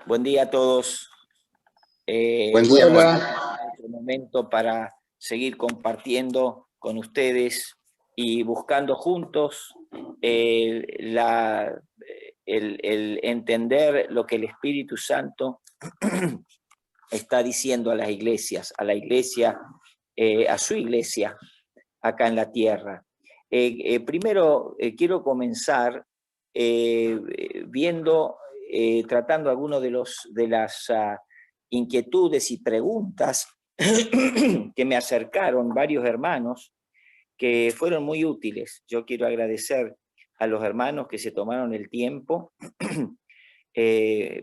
Buen día a todos. Buen Voy día, a Juan. aprovechar otro momento para seguir compartiendo con ustedes y buscando juntos el entender lo que el Espíritu Santo está diciendo a las iglesias, a la iglesia, a su iglesia acá en la tierra. Primero quiero comenzar tratando algunos de las inquietudes y preguntas que me acercaron varios hermanos que fueron muy útiles. Yo quiero agradecer a los hermanos que se tomaron el tiempo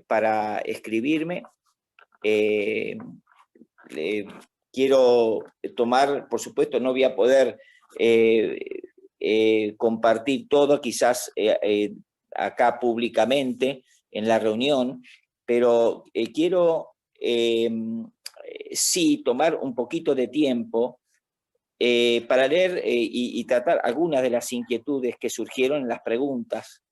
para escribirme. Quiero tomar, por supuesto, no voy a poder compartir todo, quizás acá públicamente en la reunión, pero quiero sí tomar un poquito de tiempo para leer y tratar algunas de las inquietudes que surgieron en las preguntas.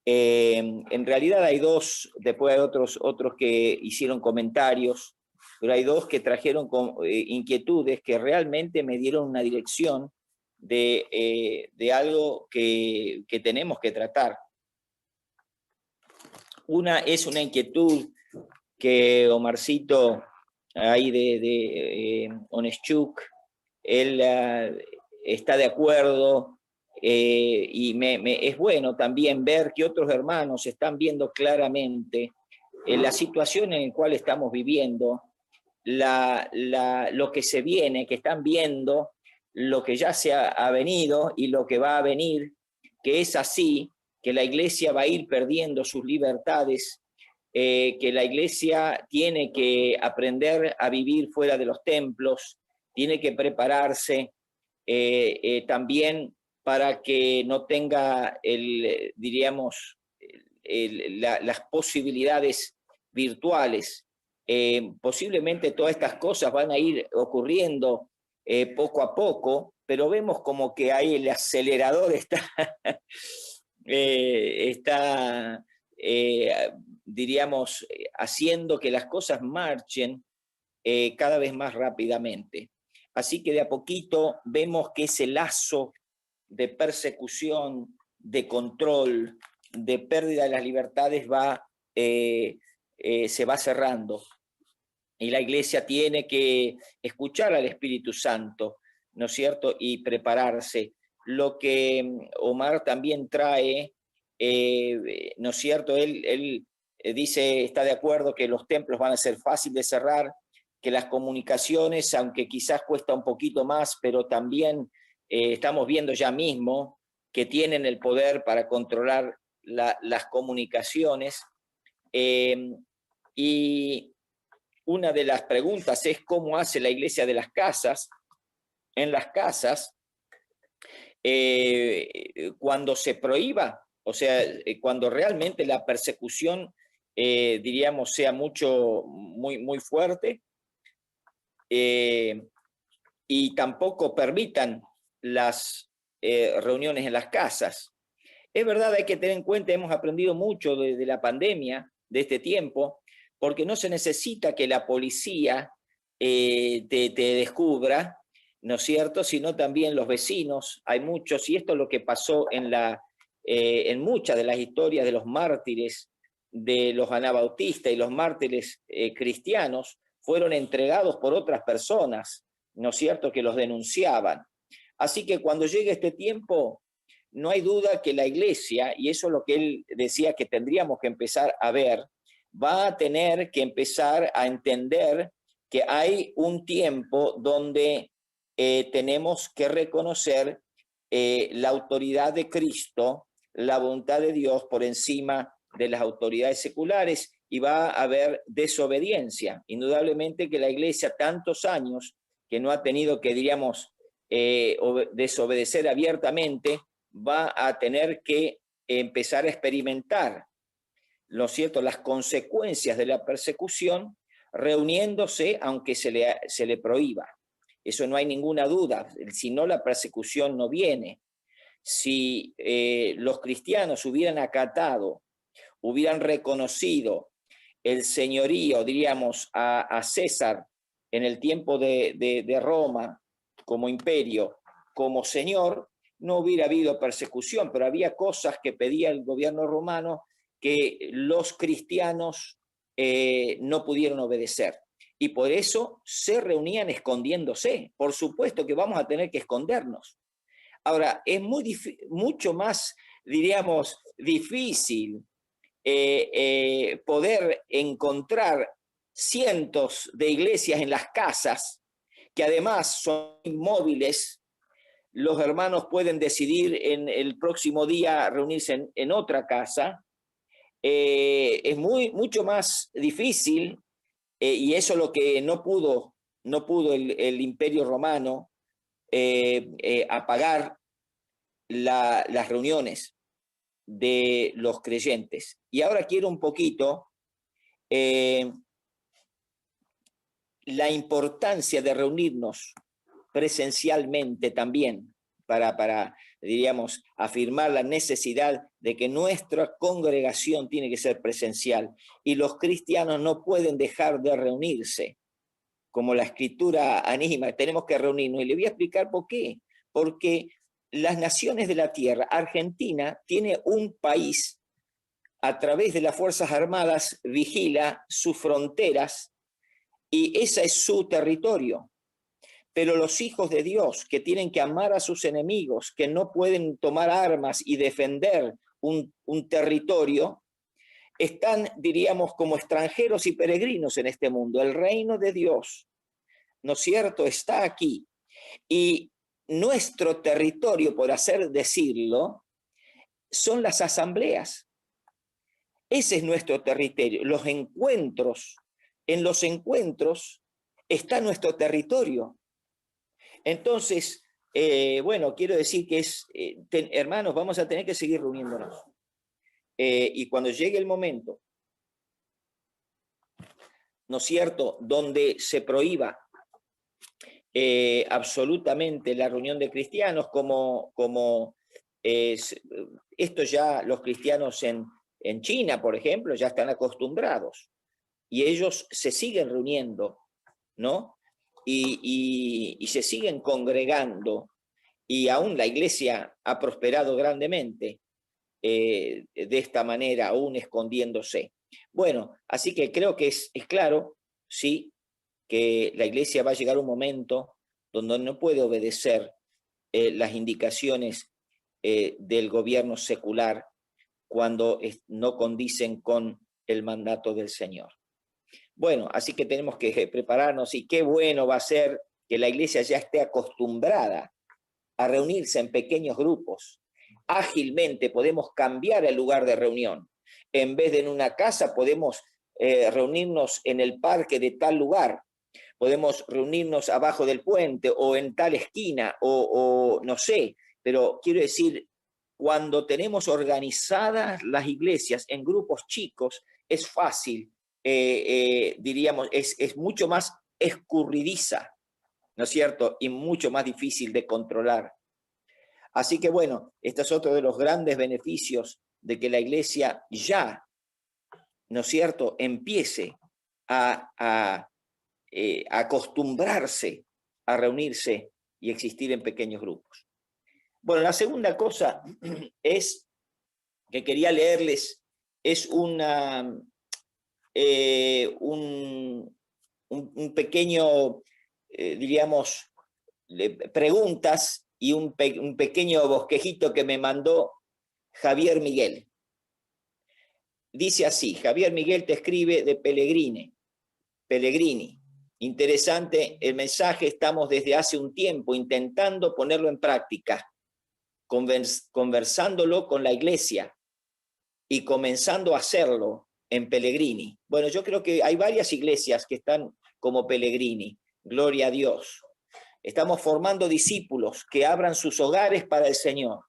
En realidad hay dos, después hay otros que hicieron comentarios, pero hay dos que trajeron inquietudes que realmente me dieron una dirección de algo que tenemos que tratar. Una es una inquietud que Omarcito, ahí de Oneschuk, él está de acuerdo, y es bueno también ver que otros hermanos están viendo claramente la situación en la cual estamos viviendo, lo que se viene, que están viendo lo que ya se ha venido y lo que va a venir, que es así, que la iglesia va a ir perdiendo sus libertades, que la iglesia tiene que aprender a vivir fuera de los templos, tiene que prepararse también para que no tenga diríamos, las posibilidades virtuales. Posiblemente todas estas cosas van a ir ocurriendo poco a poco, pero vemos como que ahí el acelerador está diríamos, haciendo que las cosas marchen cada vez más rápidamente. Así que de a poquito vemos que ese lazo de persecución, de control, de pérdida de las libertades se va cerrando. Y la iglesia tiene que escuchar al Espíritu Santo, ¿no es cierto? Y prepararse. Lo que Omar también trae, ¿no es cierto? Él dice, está de acuerdo que los templos van a ser fáciles de cerrar, que las comunicaciones, aunque quizás cuesta un poquito más, pero también estamos viendo ya mismo que tienen el poder para controlar las comunicaciones. Y una de las preguntas es cómo hace la iglesia de las casas, en las casas, cuando se prohíba, o sea, cuando realmente la persecución, diríamos, sea muy fuerte, y tampoco permitan las reuniones en las casas. Es verdad, hay que tener en cuenta, hemos aprendido mucho de la pandemia, de este tiempo, porque no se necesita que la policía te descubra, ¿no es cierto?, sino también los vecinos. Hay muchos, y esto es lo que pasó en muchas de las historias de los mártires, de los anabautistas y los mártires cristianos, fueron entregados por otras personas, ¿no es cierto?, que los denunciaban. Así que cuando llegue este tiempo, no hay duda que la iglesia, y eso es lo que él decía que tendríamos que empezar a ver, va a tener que empezar a entender que hay un tiempo donde tenemos que reconocer la autoridad de Cristo, la voluntad de Dios por encima de las autoridades seculares, y va a haber desobediencia. Indudablemente que la iglesia tantos años que no ha tenido que, diríamos, desobedecer abiertamente, va a tener que empezar a experimentar, lo cierto, las consecuencias de la persecución, reuniéndose aunque se le prohíba. Eso no hay ninguna duda, si no la persecución no viene. Si los cristianos hubieran acatado hubieran reconocido el señorío, diríamos, a César en el tiempo de Roma como imperio, como señor, no hubiera habido persecución, pero había cosas que pedía el gobierno romano que los cristianos no pudieron obedecer. Y por eso se reunían escondiéndose. Por supuesto que vamos a tener que escondernos. Ahora, es mucho más, diríamos, difícil poder encontrar cientos de iglesias en las casas, que además son inmóviles. Los hermanos pueden decidir en el próximo día reunirse en otra casa. Es mucho más difícil, y eso es lo que no pudo el Imperio Romano, apagar las reuniones de los creyentes. Y ahora quiero un poquito la importancia de reunirnos presencialmente también para, diríamos, afirmar la necesidad de que nuestra congregación tiene que ser presencial y los cristianos no pueden dejar de reunirse, como la Escritura anima, tenemos que reunirnos. Y le voy a explicar por qué. Porque las naciones de la tierra, Argentina tiene un país, a través de las Fuerzas Armadas, vigila sus fronteras y ese es su territorio. Pero los hijos de Dios, que tienen que amar a sus enemigos, que no pueden tomar armas y defender un territorio, están, diríamos, como extranjeros y peregrinos en este mundo. El reino de Dios, ¿no es cierto?, está aquí. Y nuestro territorio, por así decirlo, son las asambleas. Ese es nuestro territorio. Los encuentros, en los encuentros está nuestro territorio. Entonces, bueno, quiero decir que hermanos, vamos a tener que seguir reuniéndonos. Y cuando llegue el momento, ¿no es cierto?, donde se prohíba absolutamente la reunión de cristianos, como esto ya los cristianos en China, por ejemplo, ya están acostumbrados y ellos se siguen reuniendo, ¿no? Y se siguen congregando y aún la iglesia ha prosperado grandemente de esta manera, aún escondiéndose. Bueno, así que creo que es claro, sí, que la iglesia va a llegar un momento donde no puede obedecer las indicaciones del gobierno secular cuando no condicen con el mandato del Señor. Bueno, así que tenemos que prepararnos y qué bueno va a ser que la iglesia ya esté acostumbrada a reunirse en pequeños grupos. Ágilmente podemos cambiar el lugar de reunión. En vez de en una casa, podemos reunirnos en el parque de tal lugar. Podemos reunirnos abajo del puente o en tal esquina o no sé, pero quiero decir, cuando tenemos organizadas las iglesias en grupos chicos, es fácil, diríamos, es mucho más escurridiza, ¿no es cierto? Y mucho más difícil de controlar. Así que bueno, este es otro de los grandes beneficios de que la iglesia ya, ¿no es cierto?, empiece a acostumbrarse a reunirse y existir en pequeños grupos. Bueno, la segunda cosa es que quería leerles, es un pequeño, diríamos, preguntas y un pequeño bosquejito que me mandó Javier Miguel. Dice así, Javier Miguel te escribe de Pellegrini. Interesante el mensaje, estamos desde hace un tiempo intentando ponerlo en práctica, conversándolo con la iglesia y comenzando a hacerlo en Pellegrini. Bueno, yo creo que hay varias iglesias que están como Pellegrini, gloria a Dios. Estamos formando discípulos que abran sus hogares para el Señor.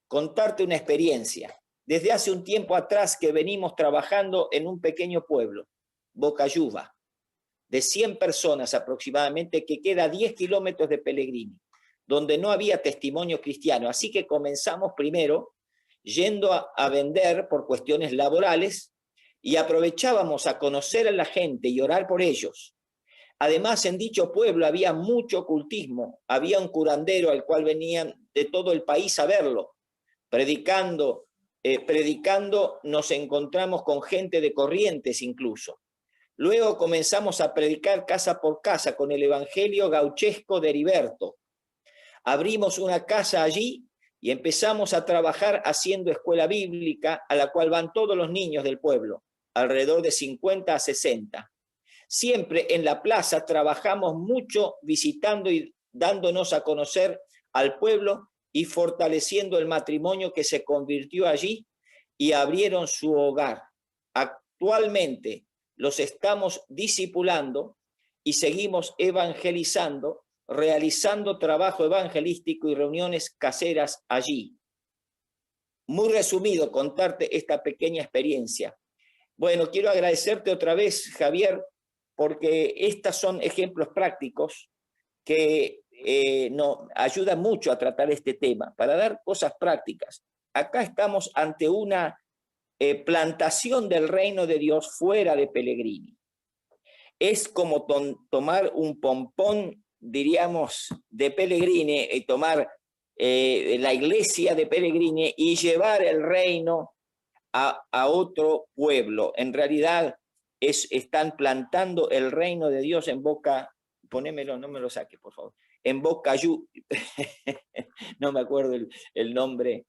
Contarte una experiencia. Desde hace un tiempo atrás que venimos trabajando en un pequeño pueblo, Bocayuva, de 100 personas aproximadamente, que queda a 10 kilómetros de Pellegrini, donde no había testimonio cristiano. Así que comenzamos primero yendo a vender por cuestiones laborales y aprovechábamos a conocer a la gente y orar por ellos. Además, en dicho pueblo había mucho ocultismo, había un curandero al cual venían de todo el país a verlo. Predicando nos encontramos con gente de Corrientes incluso. Luego comenzamos a predicar casa por casa con el evangelio gauchesco de Heriberto. Abrimos una casa allí y empezamos a trabajar haciendo escuela bíblica a la cual van todos los niños del pueblo, alrededor de 50 a 60. Siempre en la plaza trabajamos mucho visitando y dándonos a conocer al pueblo y fortaleciendo el matrimonio que se convirtió allí y abrieron su hogar. Actualmente los estamos discipulando y seguimos evangelizando, realizando trabajo evangelístico y reuniones caseras allí. Muy resumido, contarte esta pequeña experiencia. Bueno, quiero agradecerte otra vez, Javier, porque estos son ejemplos prácticos que nos ayudan mucho a tratar este tema, para dar cosas prácticas. Acá estamos ante una plantación del reino de Dios fuera de Pellegrini. Es como tomar un pompón, diríamos, de Pellegrini, y tomar la iglesia de Pellegrini y llevar el reino a otro pueblo. En realidad están plantando el reino de Dios en Boca, ponémelo, no me lo saque, por favor, en Bocayuba, no me acuerdo el nombre,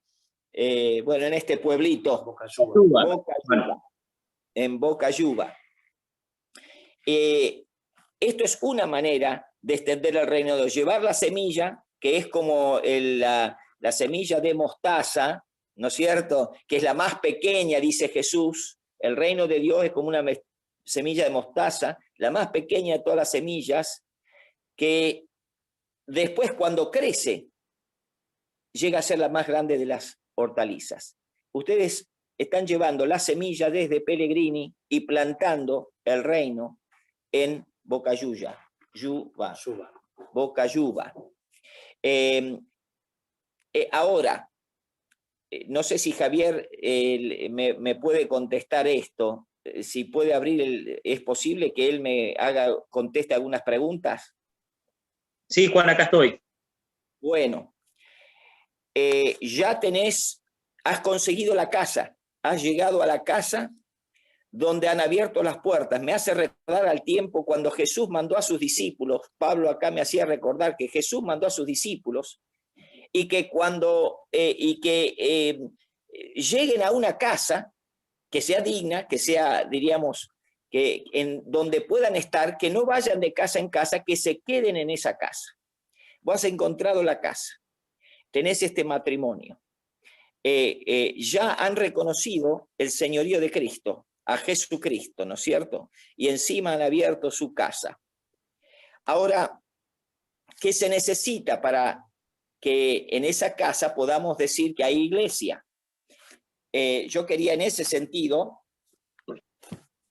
bueno, en este pueblito, Bocayuba, en Bocayuba. Esto es una manera de extender el reino de Dios, llevar la semilla, que es como la semilla de mostaza, ¿no es cierto?, que es la más pequeña, dice Jesús. El reino de Dios es como una semilla de mostaza, la más pequeña de todas las semillas, que después cuando crece, llega a ser la más grande de las hortalizas. Ustedes están llevando la semilla desde Pellegrini y plantando el reino en Bocayuba. Bocayuba. Ahora, no sé si Javier me puede contestar esto, si puede abrir, ¿es posible que él me conteste algunas preguntas? Sí, Juan, acá estoy. Bueno, ya has conseguido la casa, has llegado a la casa donde han abierto las puertas. Me hace recordar al tiempo cuando Jesús mandó a sus discípulos. Pablo acá me hacía recordar que Jesús mandó a sus discípulos y que lleguen a una casa que sea digna, que sea, diríamos, que donde puedan estar, que no vayan de casa en casa, que se queden en esa casa. Vos has encontrado la casa, tenés este matrimonio, ya han reconocido el señorío de Cristo, a Jesucristo, ¿no es cierto? Y encima han abierto su casa. Ahora, ¿qué se necesita para que en esa casa podamos decir que hay iglesia? Yo quería en ese sentido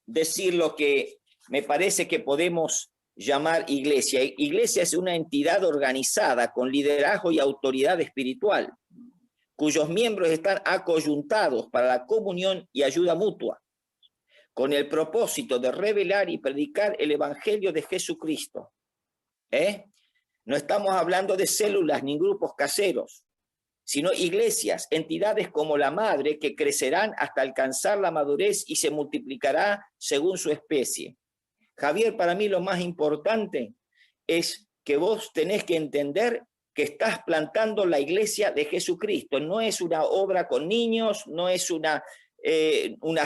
decir lo que me parece que podemos llamar iglesia. Iglesia es una entidad organizada con liderazgo y autoridad espiritual, cuyos miembros están acoyuntados para la comunión y ayuda mutua, con el propósito de revelar y predicar el evangelio de Jesucristo. No estamos hablando de células ni grupos caseros, sino iglesias, entidades como la madre que crecerán hasta alcanzar la madurez y se multiplicará según su especie. Javier, para mí lo más importante es que vos tenés que entender que estás plantando la iglesia de Jesucristo. No es una obra con niños, no es una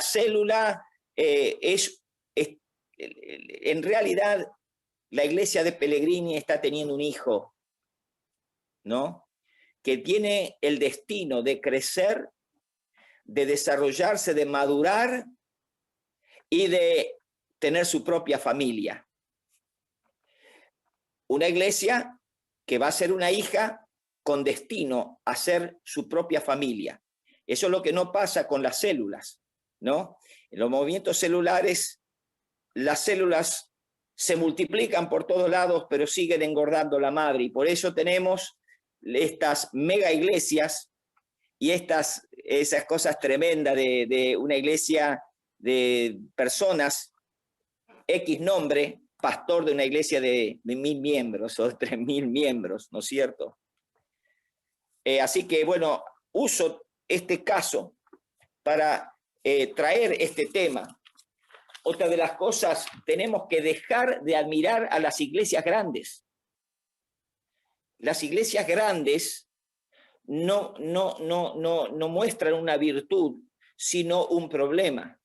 célula, en realidad la iglesia de Pellegrini está teniendo un hijo, ¿no?, que tiene el destino de crecer, de desarrollarse, de madurar y de tener su propia familia. Una iglesia que va a ser una hija con destino a ser su propia familia. Eso es lo que no pasa con las células, ¿no? En los movimientos celulares, las células se multiplican por todos lados, pero siguen engordando la madre, y por eso tenemos estas mega iglesias y esas cosas tremendas de una iglesia de personas, X nombre, pastor de una iglesia de 1000 miembros o 3000 miembros, ¿no es cierto? Así que, bueno, uso este caso para traer este tema. Otra de las cosas, tenemos que dejar de admirar a las iglesias grandes. Las iglesias grandes no muestran una virtud, sino un problema.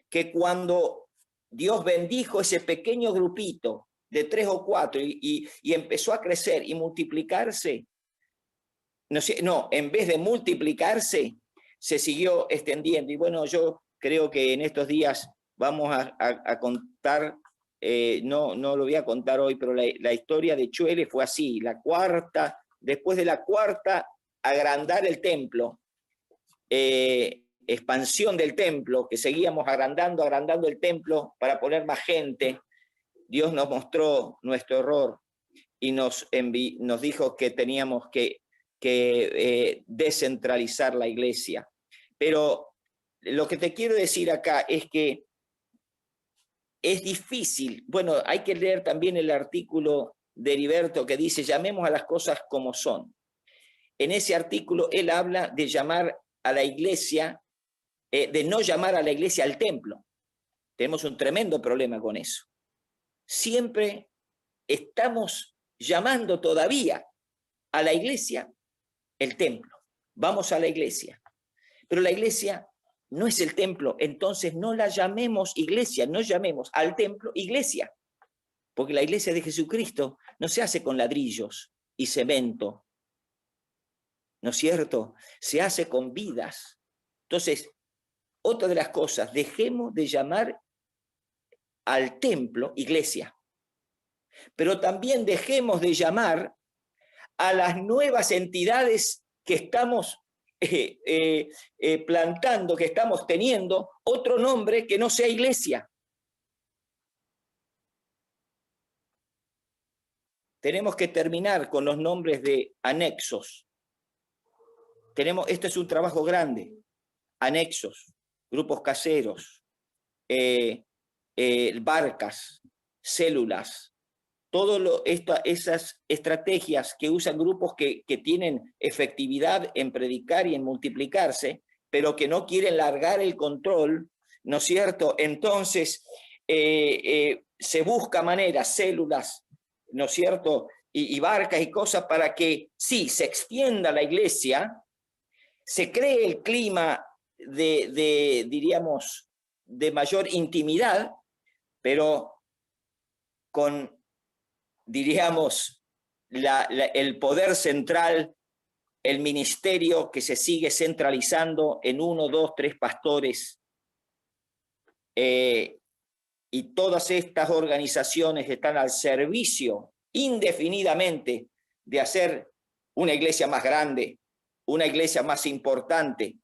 Que cuando Dios bendijo ese pequeño grupito de 3 o 4 y empezó a crecer y multiplicarse, en vez de multiplicarse, se siguió extendiendo. Y bueno, yo creo que en estos días vamos a contar, no lo voy a contar hoy, pero la historia de Chuele fue así, después de la cuarta, agrandar el templo, expansión del templo, que seguíamos agrandando el templo para poner más gente. Dios nos mostró nuestro error y nos dijo que teníamos que descentralizar la iglesia. Pero lo que te quiero decir acá es que es difícil. Bueno, hay que leer también el artículo de Heriberto que dice, llamemos a las cosas como son. En ese artículo él habla de llamar a la iglesia, de no llamar a la iglesia al templo. Tenemos un tremendo problema con eso. Siempre estamos llamando todavía a la iglesia el templo. Vamos a la iglesia. Pero la iglesia no es el templo, entonces no la llamemos iglesia, no llamemos al templo iglesia. Porque la iglesia de Jesucristo no se hace con ladrillos y cemento, ¿no es cierto? Se hace con vidas. Entonces, otra de las cosas, dejemos de llamar al templo iglesia, pero también dejemos de llamar a las nuevas entidades que estamos plantando, que estamos teniendo, otro nombre que no sea iglesia. Tenemos que terminar con los nombres de anexos. Este es un trabajo grande. Anexos, grupos caseros, barcas, células, esas estrategias que usan grupos que tienen efectividad en predicar y en multiplicarse, pero que no quieren largar el control, ¿no es cierto? Entonces, se busca maneras, células, ¿no es cierto? Y barcas y cosas para que, sí, se extienda la iglesia, se cree el clima diríamos, de mayor intimidad, pero con, diríamos, el poder central, el ministerio que se sigue centralizando en 1, 2, 3 pastores, y todas estas organizaciones están al servicio indefinidamente de hacer una iglesia más grande, una iglesia más importante.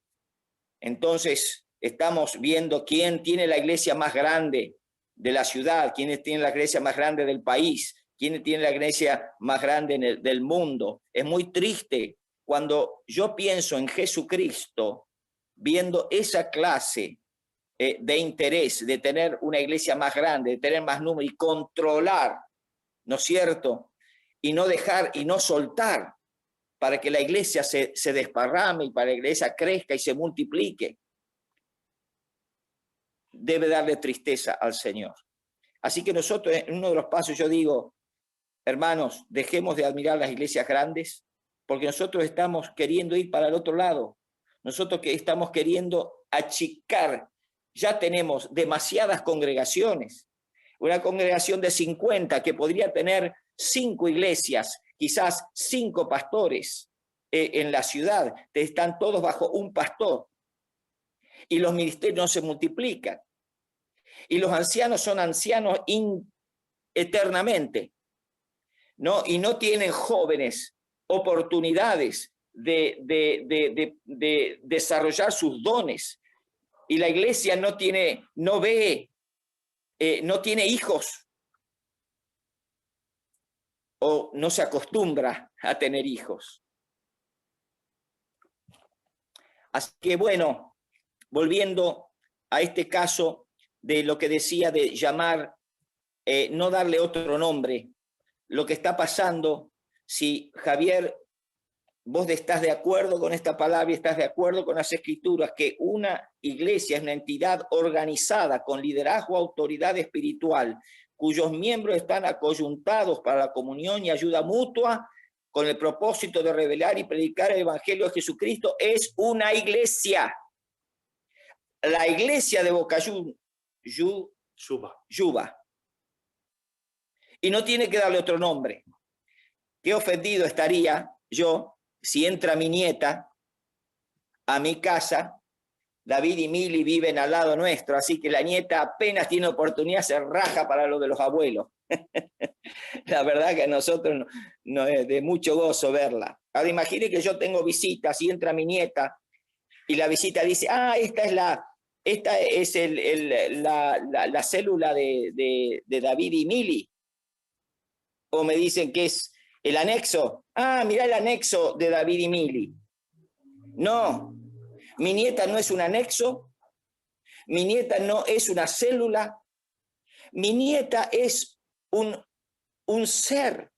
Entonces estamos viendo quién tiene la iglesia más grande de la ciudad, quién tiene la iglesia más grande del país, quién tiene la iglesia más grande del mundo. Es muy triste cuando yo pienso en Jesucristo, viendo esa clase de interés, de tener una iglesia más grande, de tener más número y controlar, ¿no es cierto? Y no dejar y no soltar para que la iglesia se desparrame y para que la iglesia crezca y se multiplique. Debe darle tristeza al Señor. Así que nosotros, en uno de los pasos, yo digo, hermanos, dejemos de admirar las iglesias grandes, porque nosotros estamos queriendo ir para el otro lado. Nosotros que estamos queriendo achicar. Ya tenemos demasiadas congregaciones. Una congregación de 50 que podría tener 5 iglesias, quizás 5 pastores en la ciudad. Están todos bajo un pastor. Y los ministerios no se multiplican. Y los ancianos son ancianos eternamente, ¿no? Y no tienen jóvenes oportunidades de desarrollar sus dones. Y la iglesia no tiene hijos, o no se acostumbra a tener hijos. Así que bueno, volviendo a este caso de lo que decía de llamar, no darle otro nombre, lo que está pasando, si Javier, vos estás de acuerdo con esta palabra y estás de acuerdo con las escrituras, que una iglesia es una entidad organizada con liderazgo, autoridad espiritual, cuyos miembros están acoyuntados para la comunión y ayuda mutua, con el propósito de revelar y predicar el evangelio de Jesucristo, es una iglesia. La iglesia de Yuba. Y no tiene que darle otro nombre. Qué ofendido estaría yo si entra mi nieta a mi casa. David y Mili viven al lado nuestro, así que la nieta apenas tiene oportunidad, se raja para lo de los abuelos. La verdad que a nosotros no es de mucho gozo verla. Ahora imagine que yo tengo visitas y entra mi nieta y la visita dice, esta es la célula de David y Mili. O me dicen que es el anexo. Mirá el anexo de David y Mili. No, mi nieta no es un anexo, mi nieta no es una célula, mi nieta es un ser,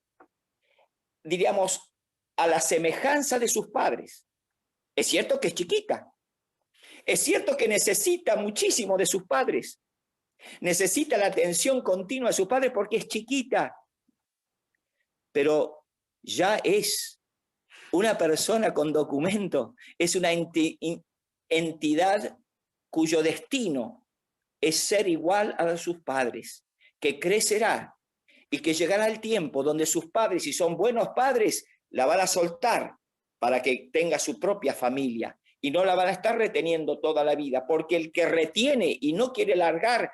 diríamos, a la semejanza de sus padres. Es cierto que es chiquita, es cierto que necesita muchísimo de sus padres, necesita la atención continua de sus padres porque es chiquita, pero ya es una persona con documento, es una entidad cuyo destino es ser igual a sus padres, que crecerá y que llegará el tiempo donde sus padres, si son buenos padres, la van a soltar para que tenga su propia familia y no la van a estar reteniendo toda la vida, porque el que retiene y no quiere largar,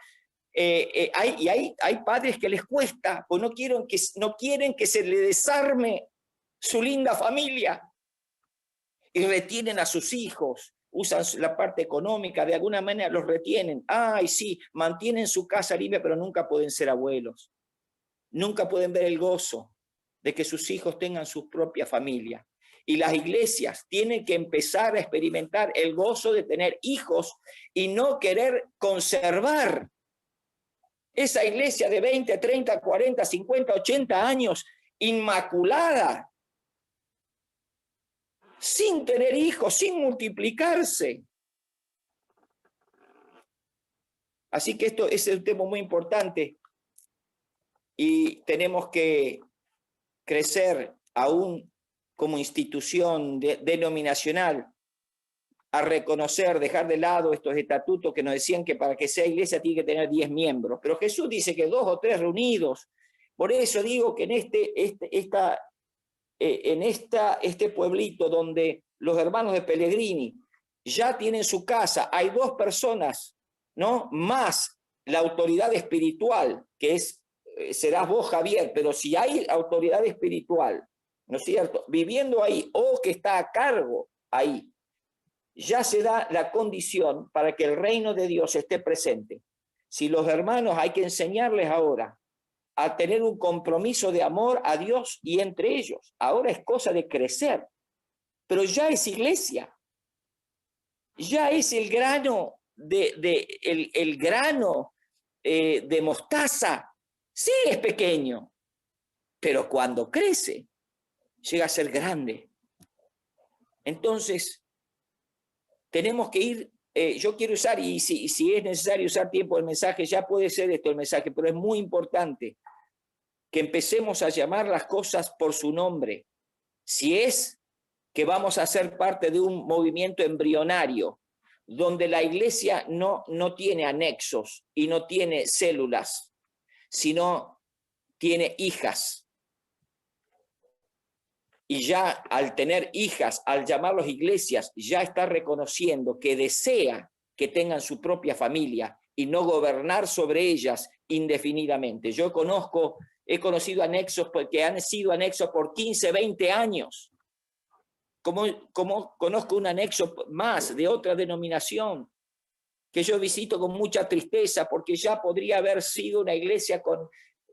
hay padres que les cuesta, pues no quieren que se le desarme su linda familia y retienen a sus hijos, usan la parte económica, de alguna manera los retienen. Sí, mantienen su casa limpia, pero nunca pueden ser abuelos. Nunca pueden ver el gozo de que sus hijos tengan su propia familia. Y las iglesias tienen que empezar a experimentar el gozo de tener hijos y no querer conservar esa iglesia de 20, 30, 40, 50, 80 años inmaculada, sin tener hijos, sin multiplicarse. Así que esto es un tema muy importante y tenemos que crecer aún como institución denominacional a reconocer, dejar de lado estos estatutos que nos decían que para que sea iglesia tiene que tener 10 miembros. Pero Jesús dice que 2 o 3 reunidos. Por eso digo que en este pueblito donde los hermanos de Pellegrini ya tienen su casa, hay 2 personas, ¿no? Más la autoridad espiritual, que serás vos, Javier, pero si hay autoridad espiritual, ¿no es cierto?, viviendo ahí o que está a cargo ahí, ya se da la condición para que el reino de Dios esté presente. Si los hermanos hay que enseñarles ahora a tener un compromiso de amor a Dios y entre ellos. Ahora es cosa de crecer, pero ya es iglesia. Ya es el grano el grano de mostaza. Sí es pequeño, pero cuando crece, llega a ser grande. Entonces, tenemos que ir, yo quiero usar, y si es necesario usar tiempo del mensaje, ya puede ser esto el mensaje, pero es muy importante que empecemos a llamar las cosas por su nombre. Si es que vamos a ser parte de un movimiento embrionario, donde la iglesia no tiene anexos y no tiene células, sino tiene hijas. Y ya al tener hijas, al llamarlos iglesias, ya está reconociendo que desea que tengan su propia familia y no gobernar sobre ellas indefinidamente. Yo he conocido anexos que han sido anexos por 15, 20 años. Como conozco un anexo más de otra denominación que yo visito con mucha tristeza porque ya podría haber sido una iglesia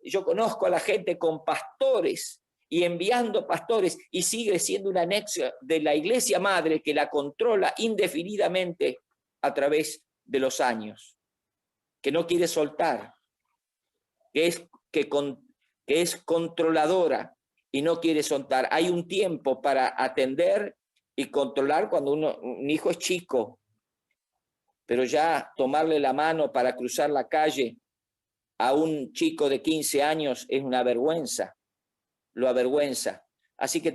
yo conozco a la gente con pastores y enviando pastores, y sigue siendo un anexo de la iglesia madre que la controla indefinidamente a través de los años, que no quiere soltar, que es controladora y no quiere soltar. Hay un tiempo para atender y controlar cuando un hijo es chico, pero ya tomarle la mano para cruzar la calle a un chico de 15 años es una vergüenza, lo avergüenza. Así que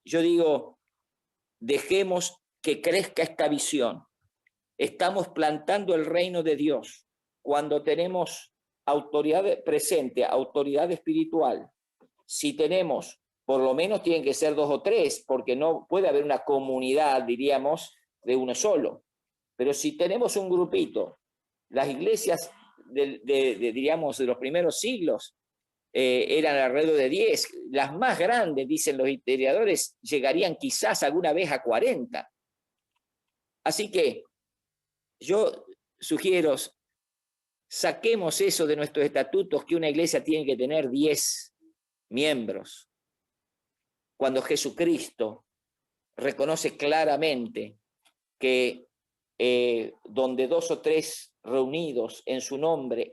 yo digo, dejemos que crezca esta visión. Estamos plantando el reino de Dios cuando tenemos autoridad presente, autoridad espiritual. Si tenemos, por lo menos tienen que ser 2 o 3, porque no puede haber una comunidad, diríamos, de uno solo. Pero si tenemos un grupito, las iglesias diríamos, de los primeros siglos eran alrededor de 10. Las más grandes, dicen los historiadores, llegarían quizás alguna vez a 40. Así que yo sugiero, saquemos eso de nuestros estatutos, que una iglesia tiene que tener 10 miembros. Cuando Jesucristo reconoce claramente que donde 2 o 3 reunidos en su nombre,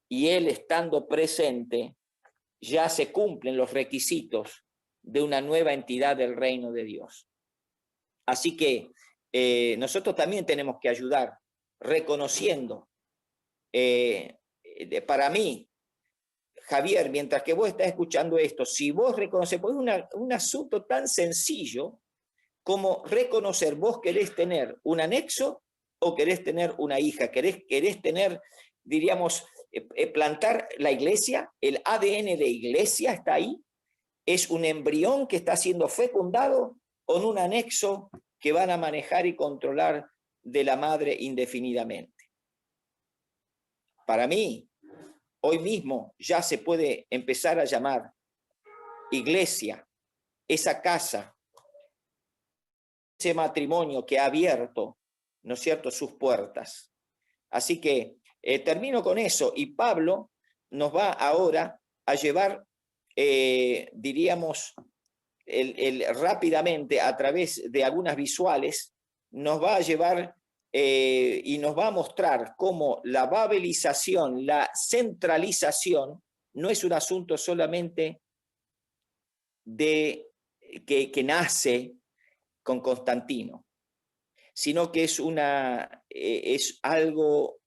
y Él estando presente, ya se cumplen los requisitos de una nueva entidad del reino de Dios. Así que nosotros también tenemos que ayudar, reconociendo. Para mí, Javier, mientras que vos estás escuchando esto, si vos reconoces, pues un asunto tan sencillo como reconocer, vos querés tener un anexo o querés tener una hija, querés tener, diríamos, plantar la iglesia, el ADN de iglesia está ahí, es un embrión que está siendo fecundado con un anexo que van a manejar y controlar de la madre indefinidamente. Para mí, hoy mismo ya se puede empezar a llamar iglesia, esa casa, ese matrimonio que ha abierto, ¿no es cierto?, sus puertas. Así que termino con eso, y Pablo nos va ahora a llevar, diríamos, rápidamente a través de algunas visuales, nos va a llevar y nos va a mostrar cómo la babelización, la centralización, no es un asunto solamente que nace con Constantino, sino que es algo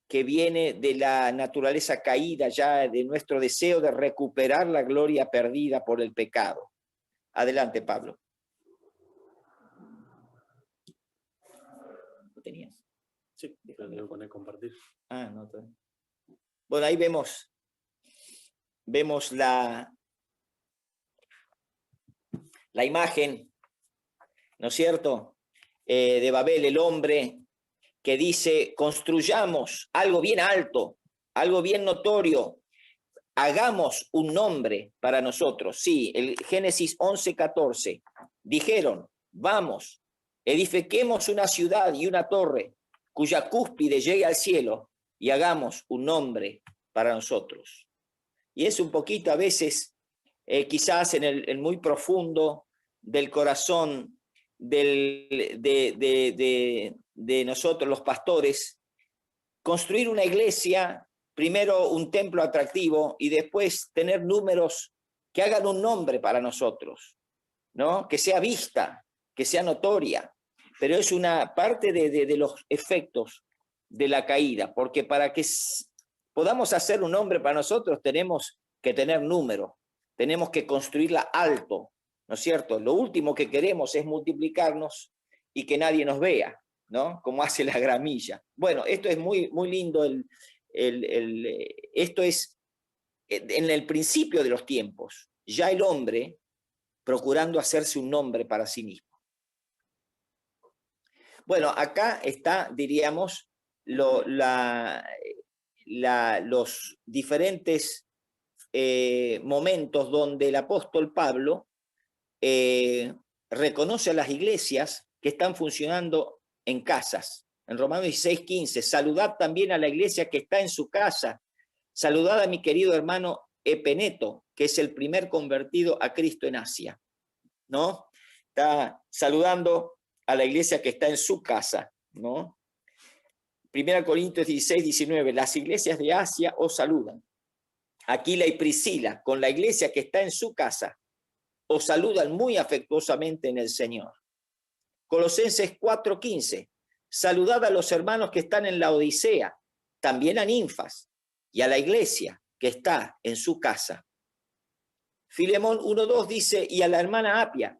que viene de la naturaleza caída ya, de nuestro deseo de recuperar la gloria perdida por el pecado. Adelante, Pablo. ¿Lo tenías? Sí, pero tengo que poner compartir. Ah, no. Bueno, ahí vemos la imagen, ¿no es cierto?, de Babel, el hombre que dice, construyamos algo bien alto, algo bien notorio, hagamos un nombre para nosotros. Sí, el Génesis 11:14, dijeron, vamos, edifiquemos una ciudad y una torre, cuya cúspide llegue al cielo, y hagamos un nombre para nosotros. Y es un poquito a veces, quizás en el muy profundo del corazón de nosotros los pastores, construir una iglesia, primero un templo atractivo y después tener números que hagan un nombre para nosotros, ¿no? Que sea vista, que sea notoria, pero es una parte de los efectos de la caída, porque para que podamos hacer un nombre para nosotros tenemos que tener número, tenemos que construirla alto, ¿no es cierto? Lo último que queremos es multiplicarnos y que nadie nos vea, ¿no? Como hace la gramilla. Bueno, esto es muy, muy lindo. Esto es en el principio de los tiempos, ya el hombre procurando hacerse un nombre para sí mismo. Bueno, acá está, diríamos, los diferentes momentos donde el apóstol Pablo reconoce a las iglesias que están funcionando en casas. En Romanos 16:15, saludad también a la iglesia que está en su casa. Saludad a mi querido hermano Epeneto, que es el primer convertido a Cristo en Asia, ¿no? Está saludando a la iglesia que está en su casa, ¿no? 1 Corintios 16, 19, las iglesias de Asia os saludan. Aquila y Priscila, con la iglesia que está en su casa, os saludan muy afectuosamente en el Señor. Colosenses 4:15, saludad a los hermanos que están en la Odisea, también a Ninfas y a la iglesia que está en su casa. Filemón 1:2 dice, y a la hermana Apia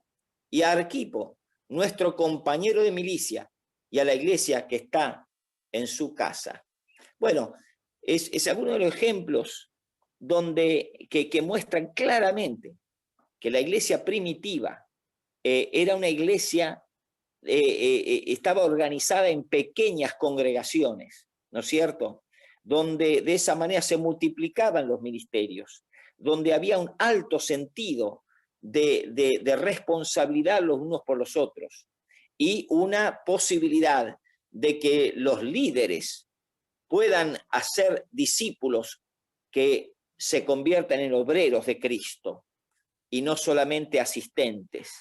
y a Arquipo, nuestro compañero de milicia, y a la iglesia que está en su casa. Bueno, es alguno de los ejemplos que muestran claramente que la iglesia primitiva era una iglesia, estaba organizada en pequeñas congregaciones, ¿no es cierto? Donde de esa manera se multiplicaban los ministerios, donde había un alto sentido de responsabilidad los unos por los otros y una posibilidad de que los líderes puedan hacer discípulos que se conviertan en obreros de Cristo y no solamente asistentes.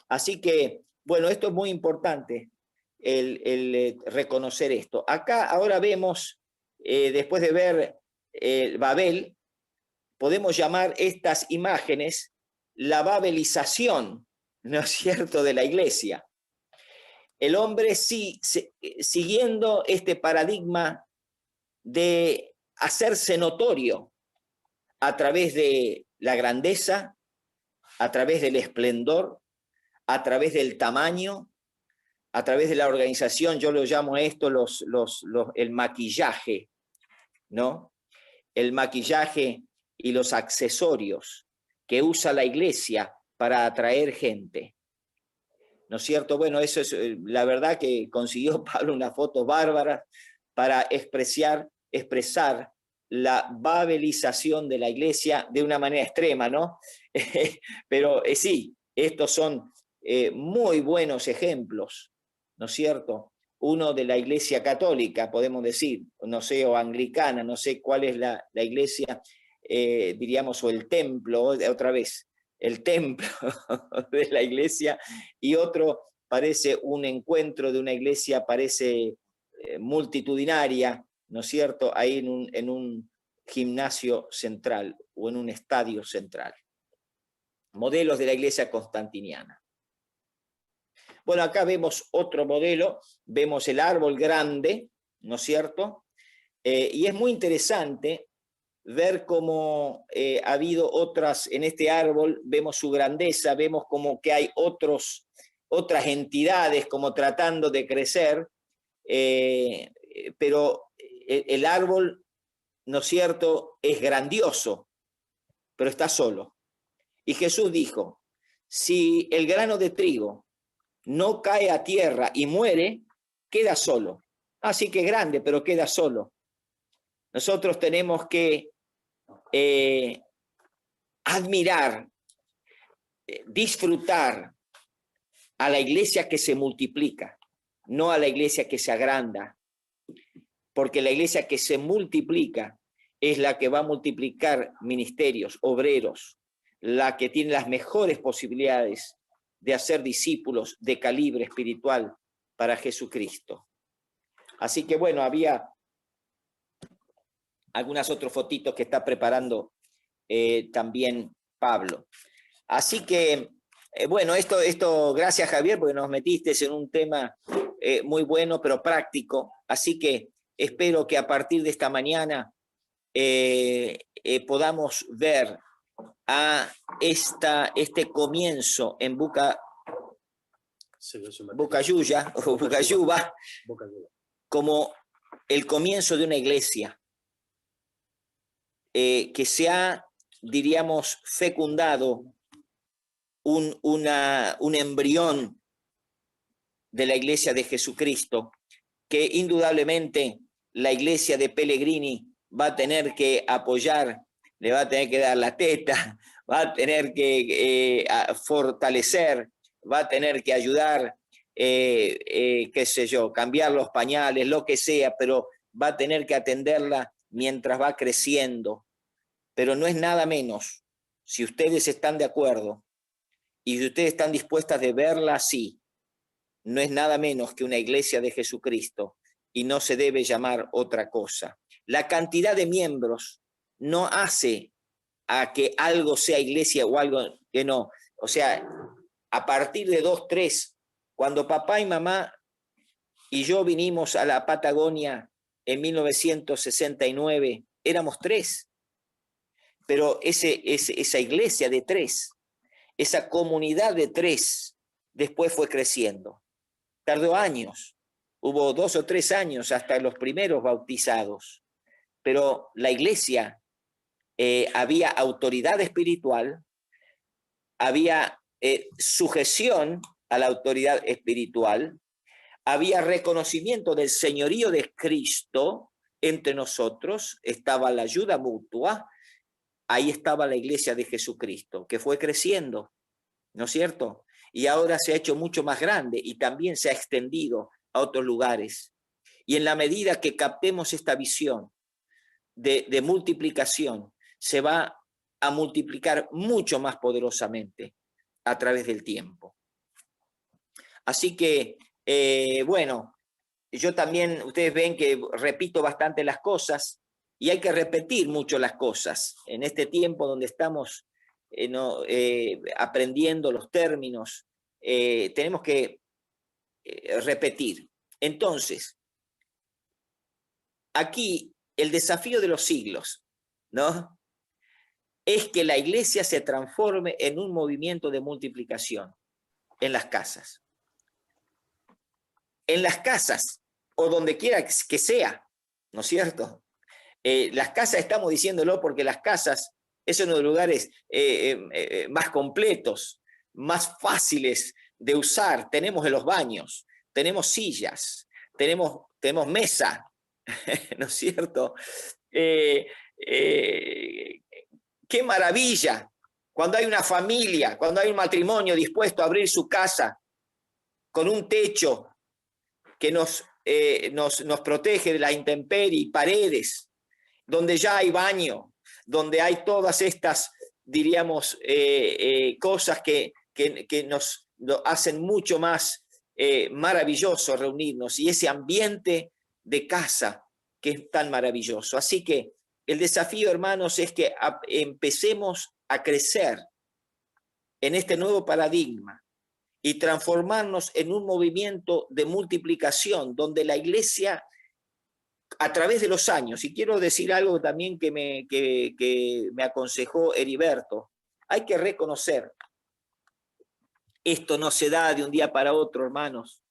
Así que, bueno, esto es muy importante, el reconocer esto. Acá ahora vemos, después de ver Babel, podemos llamar estas imágenes la babelización, ¿no es cierto?, de la iglesia. El hombre siguiendo este paradigma de hacerse notorio a través de la grandeza, a través del esplendor, a través del tamaño, a través de la organización, yo lo llamo esto el maquillaje, ¿no? El maquillaje y los accesorios que usa la iglesia para atraer gente, ¿no es cierto? Bueno, eso es la verdad que consiguió Pablo unas fotos bárbaras para expresar la babelización de la iglesia de una manera extrema, ¿no? Pero sí, estos son muy buenos ejemplos, ¿no es cierto? Uno de la iglesia católica, podemos decir, no sé, o anglicana, no sé cuál es la iglesia, diríamos, o el templo, otra vez, el templo de la iglesia, y otro parece un encuentro de una iglesia, parece multitudinaria, ¿no es cierto?, ahí en un gimnasio central o en un estadio central. Modelos de la iglesia constantiniana. Bueno, acá vemos otro modelo, vemos el árbol grande, ¿no es cierto? Y es muy interesante ver cómo ha habido otras, en este árbol vemos su grandeza, vemos como que hay otras entidades como tratando de crecer, pero el árbol, ¿no es cierto?, es grandioso, pero está solo. Y Jesús dijo, si el grano de trigo no cae a tierra y muere, queda solo. Así que grande, pero queda solo. Nosotros tenemos que admirar, disfrutar a la iglesia que se multiplica, no a la iglesia que se agranda, porque la iglesia que se multiplica es la que va a multiplicar ministerios, obreros, la que tiene las mejores posibilidades de hacer discípulos de calibre espiritual para Jesucristo. Así que bueno, había algunas otras fotitos que está preparando también Pablo. Así que, bueno, esto, gracias Javier, porque nos metiste en un tema muy bueno, pero práctico. Así que espero que a partir de esta mañana podamos ver a este comienzo en Bucayuba como el comienzo de una iglesia que se ha, diríamos, fecundado un embrión de la iglesia de Jesucristo, que indudablemente la iglesia de Pellegrini va a tener que apoyar, le va a tener que dar la teta, va a tener que fortalecer, va a tener que ayudar, qué sé yo, cambiar los pañales, lo que sea, pero va a tener que atenderla mientras va creciendo. pero no es nada menos, si ustedes están de acuerdo y si ustedes están dispuestas de verla así, no es nada menos que una iglesia de Jesucristo y no se debe llamar otra cosa. La cantidad de miembros no hace a que algo sea iglesia o algo que no. O sea, a partir de 2, 3, cuando papá y mamá y yo vinimos a la Patagonia en 1969, éramos 3. Pero esa iglesia de 3, esa comunidad de 3, después fue creciendo. Tardó años, hubo 2 o 3 años hasta los primeros bautizados, pero la iglesia, había autoridad espiritual, había sujeción a la autoridad espiritual, había reconocimiento del señorío de Cristo entre nosotros, estaba la ayuda mutua, ahí estaba la iglesia de Jesucristo, que fue creciendo, ¿no es cierto? Y ahora se ha hecho mucho más grande y también se ha extendido a otros lugares. Y en la medida que captemos esta visión de multiplicación, se va a multiplicar mucho más poderosamente a través del tiempo. Así que, bueno, yo también, ustedes ven que repito bastante las cosas y hay que repetir mucho las cosas. En este tiempo donde estamos aprendiendo los términos, tenemos que repetir. Entonces, aquí el desafío de los siglos, ¿no?, es que la iglesia se transforme en un movimiento de multiplicación en las casas. En las casas, o donde quiera que sea, ¿no es cierto? Las casas, estamos diciéndolo porque las casas es uno de los lugares más completos, más fáciles de usar. Tenemos en los baños, tenemos sillas, tenemos mesa, ¿no es cierto? Qué maravilla cuando hay una familia, cuando hay un matrimonio dispuesto a abrir su casa con un techo que nos protege de la intemperie, paredes, donde ya hay baño, donde hay todas estas, diríamos, cosas que nos hacen mucho más maravilloso reunirnos, y ese ambiente de casa que es tan maravilloso. Así que el desafío, hermanos, es que empecemos a crecer en este nuevo paradigma y transformarnos en un movimiento de multiplicación, donde la iglesia, a través de los años, y quiero decir algo también que me aconsejó Heriberto, hay que reconocer, esto no se da de un día para otro, hermanos.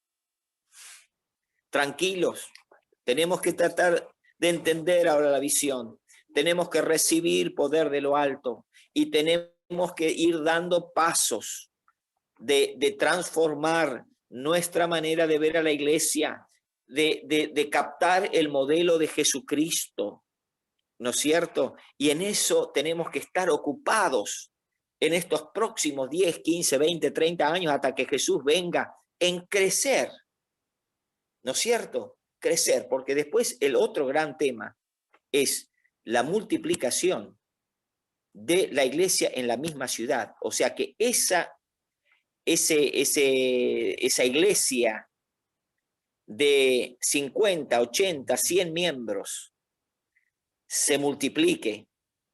Tranquilos, tenemos que tratar de entender ahora la visión. Tenemos que recibir poder de lo alto y tenemos que ir dando pasos de transformar nuestra manera de ver a la iglesia, de captar el modelo de Jesucristo, ¿no es cierto? Y en eso tenemos que estar ocupados en estos próximos 10, 15, 20, 30 años hasta que Jesús venga, en crecer, ¿no es cierto? Crecer, porque después el otro gran tema es la multiplicación de la iglesia en la misma ciudad. O sea que esa iglesia de 50, 80, 100 miembros se multiplique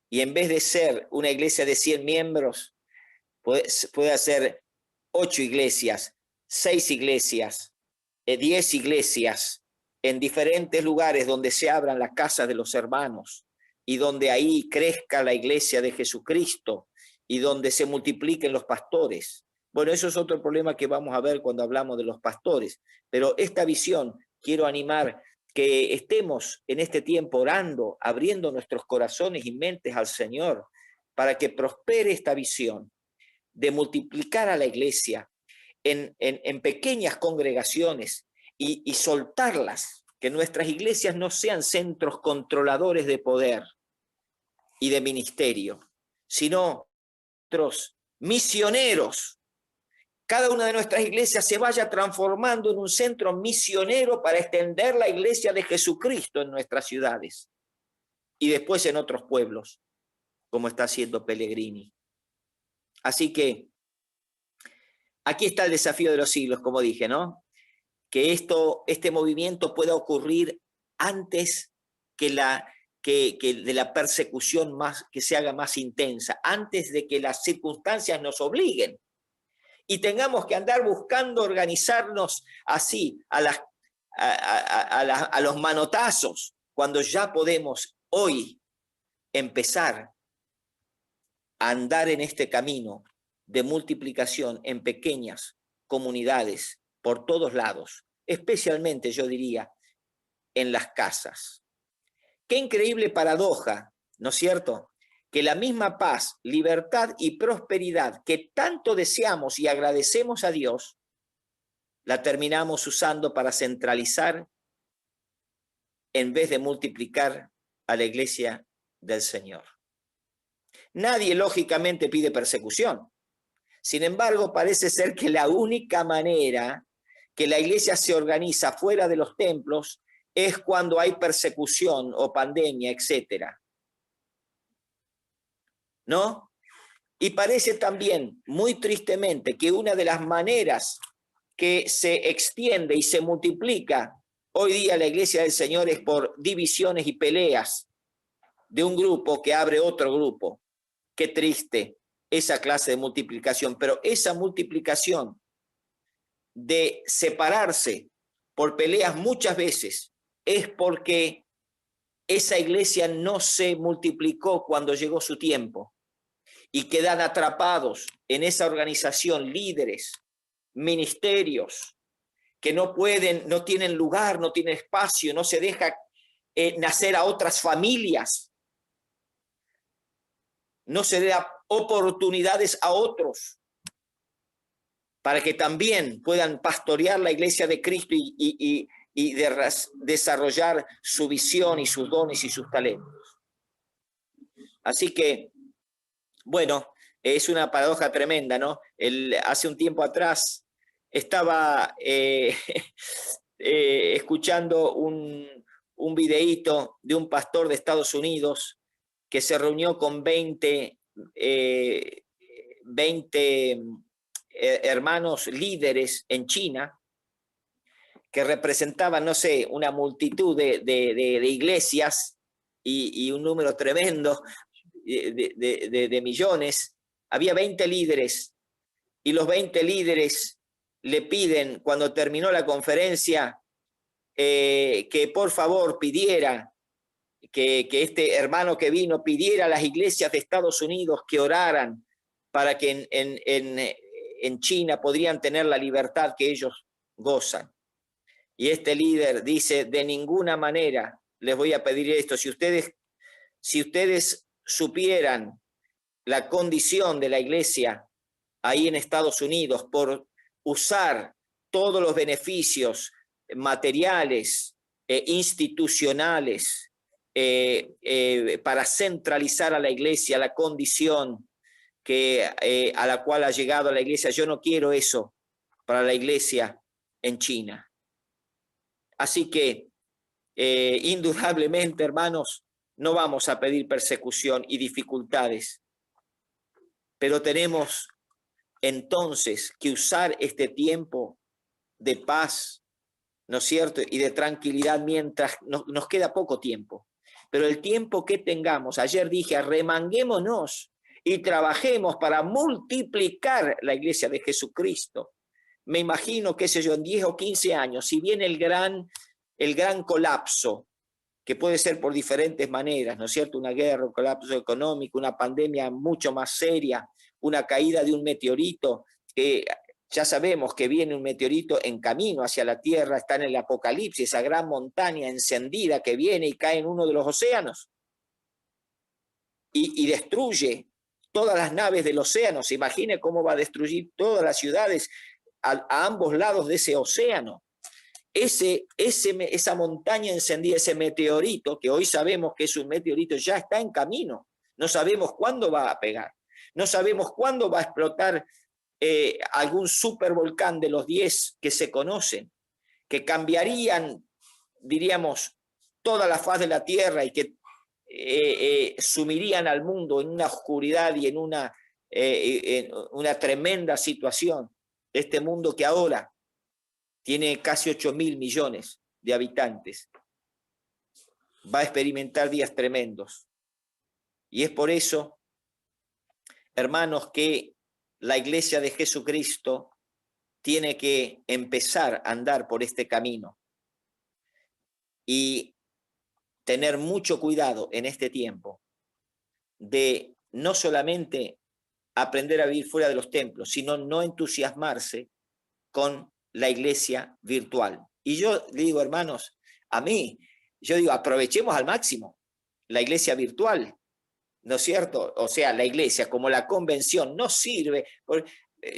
y en vez de ser una iglesia de 100 miembros, puede ser 8 iglesias, 6 iglesias, 10 iglesias en diferentes lugares donde se abran las casas de los hermanos y donde ahí crezca la iglesia de Jesucristo y donde se multipliquen los pastores. Bueno, eso es otro problema que vamos a ver cuando hablamos de los pastores, pero esta visión quiero animar que estemos en este tiempo orando, abriendo nuestros corazones y mentes al Señor para que prospere esta visión de multiplicar a la iglesia en pequeñas congregaciones y soltarlas, que nuestras iglesias no sean centros controladores de poder y de ministerio, sino centros misioneros. Cada una de nuestras iglesias se vaya transformando en un centro misionero para extender la iglesia de Jesucristo en nuestras ciudades y después en otros pueblos. como está haciendo Pellegrini. Así que aquí está el desafío de los siglos, como dije, ¿no? Que este movimiento pueda ocurrir antes que de la persecución que se haga más intensa, antes de que las circunstancias nos obliguen y tengamos que andar buscando organizarnos así, a los manotazos, cuando ya podemos hoy empezar a andar en este camino de multiplicación en pequeñas comunidades por todos lados, especialmente, yo diría, en las casas. Qué increíble paradoja, ¿no es cierto?, que la misma paz, libertad y prosperidad que tanto deseamos y agradecemos a Dios, la terminamos usando para centralizar en vez de multiplicar a la iglesia del Señor. Nadie, lógicamente, pide persecución. Sin embargo, parece ser que la única manera que la iglesia se organiza fuera de los templos es cuando hay persecución o pandemia, etcétera, ¿no? Y parece también, muy tristemente, que una de las maneras que se extiende y se multiplica hoy día la iglesia del Señor es por divisiones y peleas de un grupo que abre otro grupo. Qué triste esa clase de multiplicación, pero esa multiplicación de separarse por peleas muchas veces es porque esa iglesia no se multiplicó cuando llegó su tiempo y quedan atrapados en esa organización líderes, ministerios que no pueden, no tienen lugar, no tienen espacio, no se deja nacer a otras familias, no se da oportunidades a otros para que también puedan pastorear la iglesia de Cristo y desarrollar su visión y sus dones y sus talentos. Así que, bueno, es una paradoja tremenda, ¿no? Hace un tiempo atrás estaba escuchando un videíto de un pastor de Estados Unidos que se reunió con 20 hermanos líderes en China que representaban, no sé, una multitud de iglesias y un número tremendo de millones. Había 20 líderes y los 20 líderes le piden, cuando terminó la conferencia, que por favor pidiera que este hermano que vino pidiera a las iglesias de Estados Unidos que oraran para que en China podrían tener la libertad que ellos gozan. Y este líder dice, de ninguna manera les voy a pedir esto. Si ustedes supieran la condición de la iglesia ahí en Estados Unidos por usar todos los beneficios materiales, institucionales, para centralizar a la iglesia, la condición a la cual ha llegado la iglesia. Yo no quiero eso para la iglesia en China. Así que, indudablemente, hermanos, no vamos a pedir persecución y dificultades, pero tenemos entonces que usar este tiempo de paz, ¿no es cierto?, y de tranquilidad mientras nos queda poco tiempo. Pero el tiempo que tengamos, ayer dije, arremanguémonos y trabajemos para multiplicar la iglesia de Jesucristo. Me imagino, qué sé yo, en 10 o 15 años, si viene el gran colapso, que puede ser por diferentes maneras, ¿no es cierto?, una guerra, un colapso económico, una pandemia mucho más seria, una caída de un meteorito, que ya sabemos que viene un meteorito en camino hacia la Tierra, está en el Apocalipsis, esa gran montaña encendida que viene y cae en uno de los océanos y destruye todas las naves del océano. Se imagine cómo va a destruir todas las ciudades a ambos lados de ese océano. Esa montaña encendida, ese meteorito, que hoy sabemos que es un meteorito, ya está en camino. No sabemos cuándo va a pegar. No sabemos cuándo va a explotar algún supervolcán de los 10 que se conocen, que cambiarían, diríamos, toda la faz de la Tierra y que sumirían al mundo en una oscuridad y en una tremenda situación. Este mundo que ahora tiene casi 8.000 millones de habitantes, va a experimentar días tremendos. Y es por eso, hermanos, que la Iglesia de Jesucristo tiene que empezar a andar por este camino y tener mucho cuidado en este tiempo de no solamente aprender a vivir fuera de los templos, sino no entusiasmarse con la iglesia virtual. Y yo digo, hermanos, yo digo, aprovechemos al máximo la iglesia virtual, ¿no es cierto? O sea, la iglesia como la convención no sirve.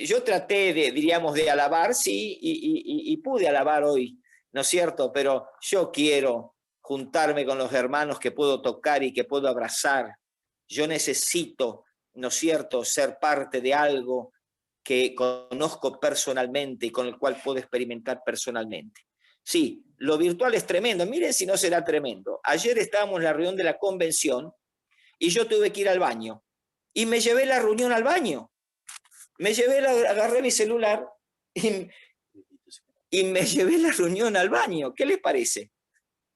Yo traté diríamos, de alabar, sí, y pude alabar hoy, ¿no es cierto? Pero yo quiero juntarme con los hermanos que puedo tocar y que puedo abrazar. Yo necesito, ¿no es cierto?, ser parte de algo que conozco personalmente y con el cual puedo experimentar personalmente. Sí, lo virtual es tremendo. Miren si no será tremendo. Ayer estábamos en la reunión de la convención y yo tuve que ir al baño. Y me llevé la reunión al baño. Agarré mi celular y me llevé la reunión al baño. ¿Qué les parece?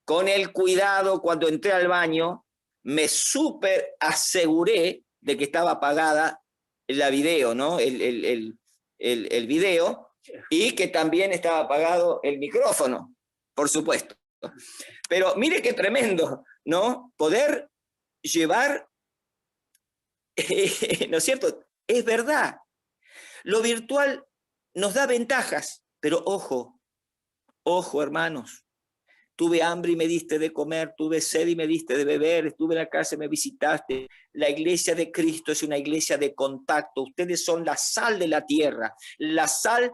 Con el cuidado, cuando entré al baño, me súper aseguré de que estaba apagada la video, ¿no? El video, y que también estaba apagado el micrófono, por supuesto. Pero mire qué tremendo, ¿no? Poder llevar, ¿no es cierto? Es verdad. Lo virtual nos da ventajas, pero ojo, hermanos. Tuve hambre y me diste de comer, tuve sed y me diste de beber, estuve en la cárcel y me visitaste. La iglesia de Cristo es una iglesia de contacto. Ustedes son la sal de la tierra. La sal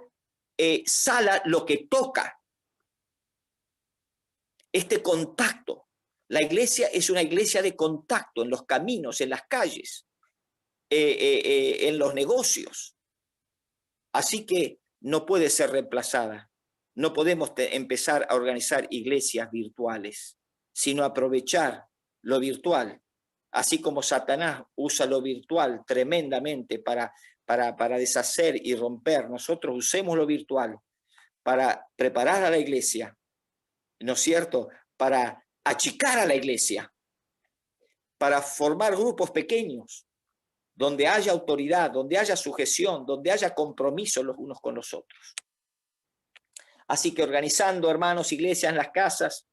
sala lo que toca. Este contacto. La iglesia es una iglesia de contacto en los caminos, en las calles, en los negocios. Así que no puede ser reemplazada. No podemos empezar a organizar iglesias virtuales, sino aprovechar lo virtual, así como Satanás usa lo virtual tremendamente para deshacer y romper. Nosotros usemos lo virtual para preparar a la iglesia, ¿no es cierto?, para achicar a la iglesia, para formar grupos pequeños, donde haya autoridad, donde haya sujeción, donde haya compromiso los unos con los otros. Así que organizando, hermanos, iglesias en las casas,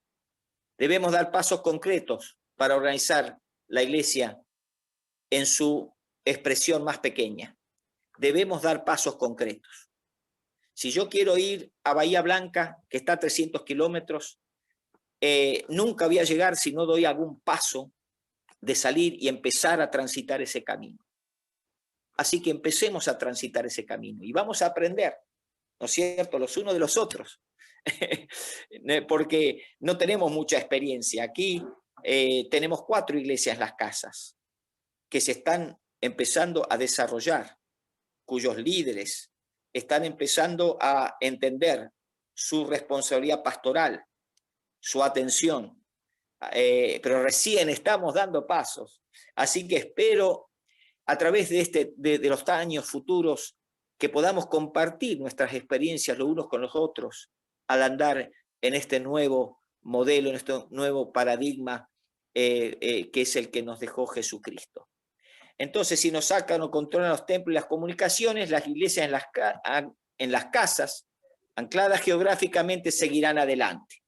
debemos dar pasos concretos para organizar la iglesia en su expresión más pequeña. Debemos dar pasos concretos. Si yo quiero ir a Bahía Blanca, que está a 300 kilómetros, nunca voy a llegar si no doy algún paso de salir y empezar a transitar ese camino. Así que empecemos a transitar ese camino y vamos a aprender, ¿no es cierto?, los unos de los otros, porque no tenemos mucha experiencia. Aquí tenemos 4 iglesias en las casas que se están empezando a desarrollar, cuyos líderes están empezando a entender su responsabilidad pastoral, su atención, pero recién estamos dando pasos. Así que espero a través de los años futuros que podamos compartir nuestras experiencias los unos con los otros al andar en este nuevo modelo, en este nuevo paradigma que es el que nos dejó Jesucristo. Entonces, si nos sacan o controlan los templos y las comunicaciones, las iglesias en las casas, ancladas geográficamente, seguirán adelante.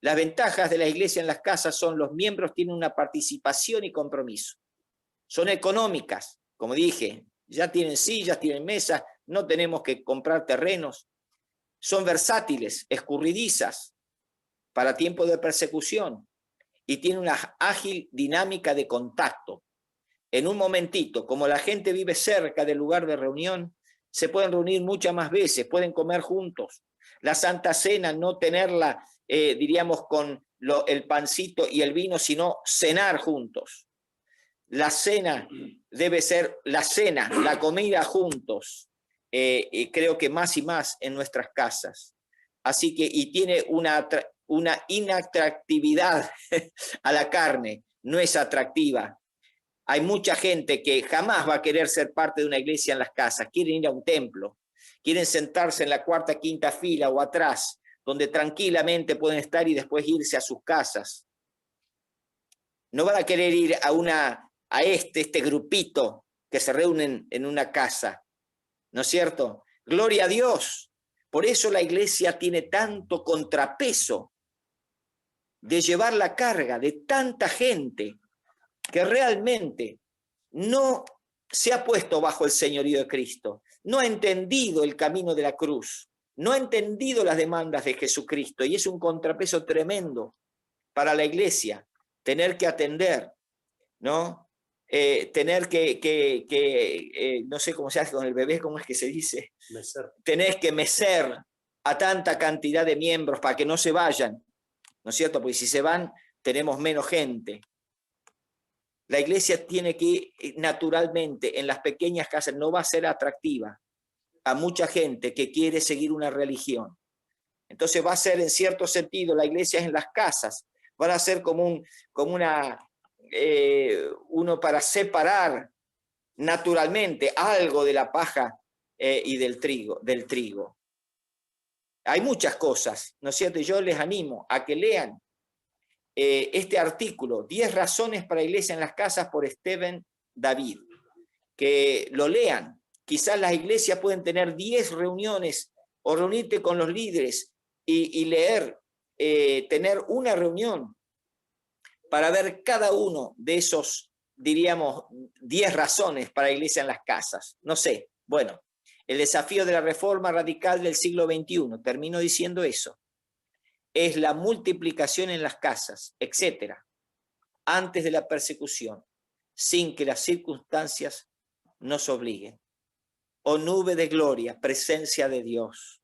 Las ventajas de la iglesia en las casas son: los miembros tienen una participación y compromiso. Son económicas, como dije, ya tienen sillas, tienen mesas, no tenemos que comprar terrenos. Son versátiles, escurridizas para tiempos de persecución y tienen una ágil dinámica de contacto. En un momentito, como la gente vive cerca del lugar de reunión, se pueden reunir muchas más veces, pueden comer juntos. La Santa Cena, no tenerla, diríamos, con el pancito y el vino, sino cenar juntos. La cena debe ser la cena, la comida juntos, creo que más y más en nuestras casas. Así que, y tiene una inatractividad a la carne, no es atractiva. Hay mucha gente que jamás va a querer ser parte de una iglesia en las casas, quieren ir a un templo, quieren sentarse en la cuarta, quinta fila o atrás, donde tranquilamente pueden estar y después irse a sus casas. No van a querer ir a este grupito que se reúnen en una casa, ¿no es cierto? Gloria a Dios. Por eso la iglesia tiene tanto contrapeso de llevar la carga de tanta gente que realmente no se ha puesto bajo el señorío de Cristo, no ha entendido el camino de la cruz, no ha entendido las demandas de Jesucristo, y es un contrapeso tremendo para la iglesia tener que atender, ¿no? Tener que no sé cómo se hace con el bebé, ¿cómo es que se dice? Mecer. Tenés que mecer a tanta cantidad de miembros para que no se vayan, ¿no es cierto? Porque si se van, tenemos menos gente. La iglesia tiene que, naturalmente, en las pequeñas casas, no va a ser atractiva a mucha gente que quiere seguir una religión. Entonces va a ser, en cierto sentido, la iglesia en las casas, van a ser como uno para separar naturalmente algo de la paja y del trigo. Hay muchas cosas, ¿no es cierto? Yo les animo a que lean este artículo, 10 razones para iglesia en las casas, por Stephen David. Que lo lean. Quizás las iglesias pueden tener 10 reuniones o reunirte con los líderes y leer, tener una reunión para ver cada uno de esos, diríamos, 10 razones para iglesia en las casas. No sé, bueno, el desafío de la reforma radical del siglo XXI, termino diciendo eso, es la multiplicación en las casas, etcétera, antes de la persecución, sin que las circunstancias nos obliguen. Oh nube de gloria, presencia de Dios,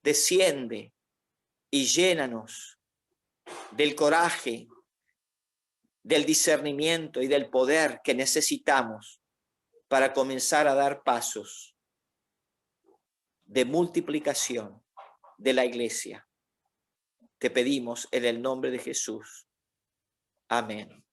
desciende y llénanos del coraje, del discernimiento y del poder que necesitamos para comenzar a dar pasos de multiplicación de la iglesia. Te pedimos en el nombre de Jesús. Amén.